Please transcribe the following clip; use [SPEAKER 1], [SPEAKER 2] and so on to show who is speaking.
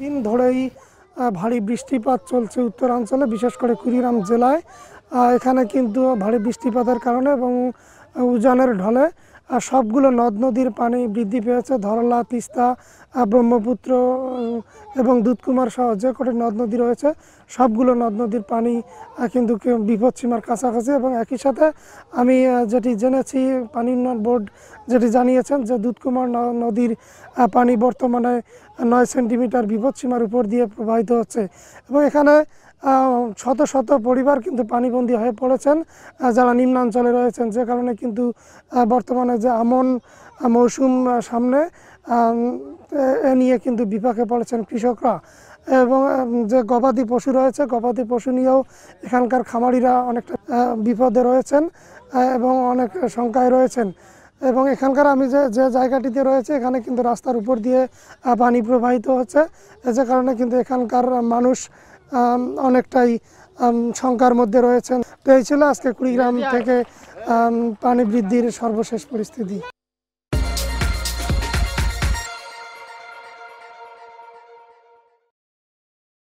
[SPEAKER 1] দিন ধরেই ভারী বৃষ্টিপাত চলছে উত্তরাঞ্চলে, বিশেষ করে কুড়িগ্রাম জেলায়। এখানে কিন্তু ভারী বৃষ্টিপাতের কারণে এবং উজানের ঢলে সবগুলো নদ নদীর পানি বৃদ্ধি পেয়েছে। ধরলা, তিস্তা, ব্রহ্মপুত্র এবং দুধকুমার সহ যে কটি নদ নদী রয়েছে সবগুলো নদ নদীর পানি কিন্তু বিপদসীমার কাছাকাছি। এবং একই সাথে আমি যেটি জেনেছি, পানি উন্নয়ন বোর্ড যেটি জানিয়েছেন যে দুধকুমার নদীর পানি বর্তমানে 9 সেন্টিমিটার বিপদসীমার উপর দিয়ে প্রবাহিত হচ্ছে এবং এখানে শত শত পরিবার কিন্তু পানিবন্দী হয়ে পড়েছেন যারা নিম্নাঞ্চলে রয়েছেন, যে কারণে কিন্তু বর্তমানে যে আমন মৌসুম সামনে এ নিয়ে কিন্তু বিপাকে পড়েছেন কৃষকরা। এবং যে গবাদি পশু রয়েছে, গবাদি পশু নিয়েও এখানকার খামারিরা অনেকটা বিপদে রয়েছেন এবং অনেক শঙ্কায় রয়েছেন। এবং এখানকার আমি যে জায়গাটিতে রয়েছে এখানে কিন্তু রাস্তার উপর দিয়ে পানি প্রবাহিত হচ্ছে, যে কারণে কিন্তু এখানকার মানুষ অনেকটাই শঙ্কার মধ্যে রয়েছেন। তো এই ছিল আজকে কুড়িগ্রাম থেকে পানি বৃদ্ধির সর্বশেষ পরিস্থিতি।